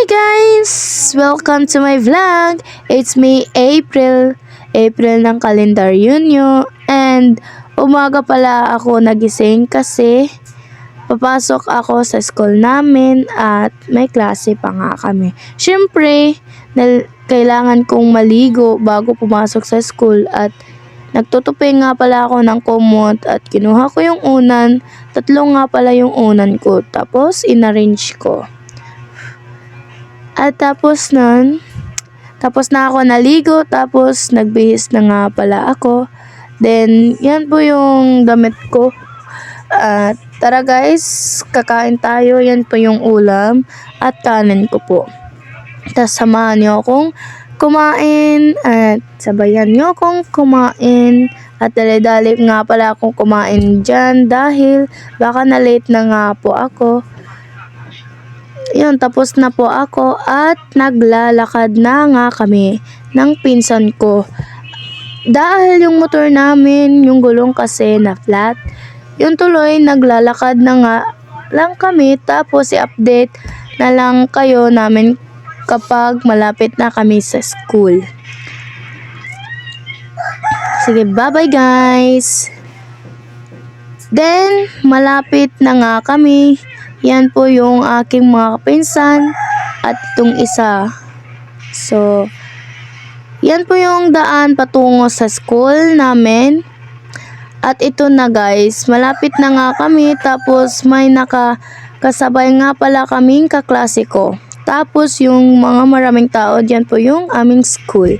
Hi guys! Welcome to my vlog! It's me, April. April ng kalendar Yunyo. And umaga pala ako nagising kasi papasok ako sa school namin at may klase pa nga kami. Siyempre, kailangan kong maligo bago pumasok sa school at nagtutupi nga pala ako ng kumot at kinuha ko yung unan. 3 nga pala yung unan ko. Tapos, inarrange ko. At tapos nun, tapos na ako naligo, tapos nagbihis na nga pala ako. Then, yan po yung damit ko. At tara guys, kakain tayo. Yan po yung ulam at kanin ko po. Tapos samahan niyo akong kumain at sabayan niyo akong kumain. At dali-dali nga pala akong kumain dyan dahil baka na late na nga po ako. Yun, tapos na po ako at naglalakad na nga kami ng pinsan ko. Dahil yung motor namin, yung gulong kasi na flat, yun tuloy naglalakad na nga lang kami. Tapos i-update na lang kayo namin kapag malapit na kami sa school. Sige, bye-bye guys! Then, malapit na nga kami. Yan po yung aking mga pinsan at itong isa. So, yan po yung daan patungo sa school namin. At ito na guys, malapit na nga kami. Tapos may nakasabay nga pala kaming kaklase ko. Tapos yung mga maraming tao, dyan po yung aming school.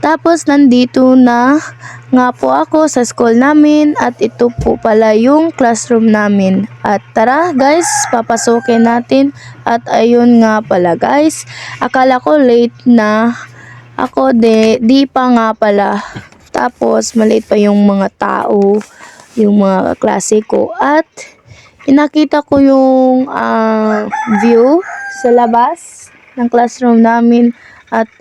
Tapos nandito na nga po ako sa school namin at ito po pala yung classroom namin. At tara guys, papasukin natin. At ayun nga pala guys, akala ko late na ako, di pa nga pala. Tapos maliit pa yung mga tao, yung mga klase ko. At inakita ko yung view sa labas ng classroom namin. At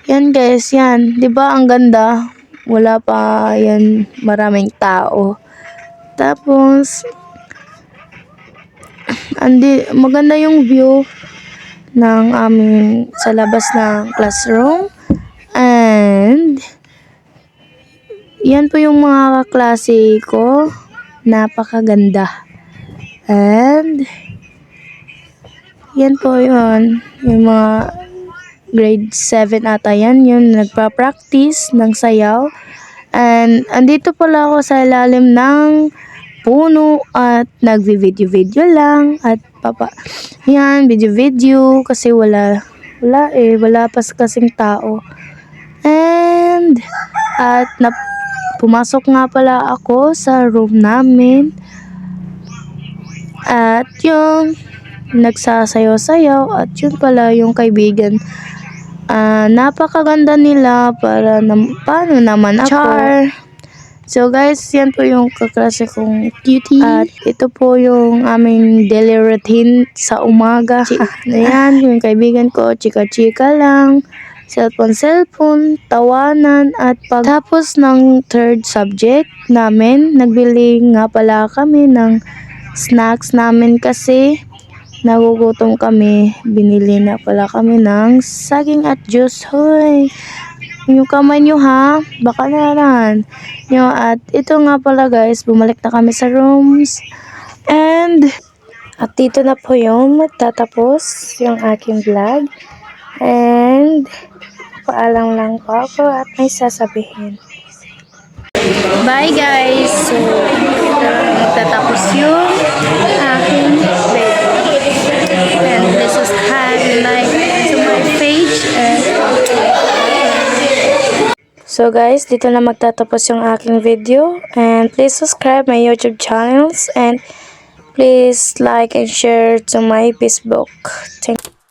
yan guys, yan. 'Di ba ang ganda? Wala pa yan maraming tao. Tapos maganda yung view ng aming sa labas ng classroom. And yan po yung mga kaklase ko. Napakaganda. And yan po yun. Yung mga grade 7 ata yan, yun nagpa-practice ng sayaw. And andito pala ako sa ilalim ng puno at nagvi-video lang at yan, video kasi wala pa kasing tao. And at pumasok nga pala ako sa room namin at yung nagsasayaw-sayaw at yun pala yung kaibigan. Napakaganda nila paano naman ako. Char! So guys, yan po yung kaklase kong cutie. At ito po yung aming daily routine sa umaga. Ayan, yung kaibigan ko, chika-chika lang. Cellphone, tawanan. At pagtapos ng third subject namin, nagbili nga pala kami ng snacks namin kasi nagugutom kami. Binili na pala kami ng saging at juice. Hoy! Yung kamay nyo ha. Baka naran. At ito nga pala guys. Bumalik na kami sa rooms. At dito na po yung magtatapos yung aking vlog. And paalam lang po ako at may sasabihin. Bye guys! So, ito magtatapos yung aking vlog. And please subscribe and like to my page. So guys, dito na magtatapos yung aking video. And please subscribe my YouTube channels. And please like and share to my Facebook. Thank you.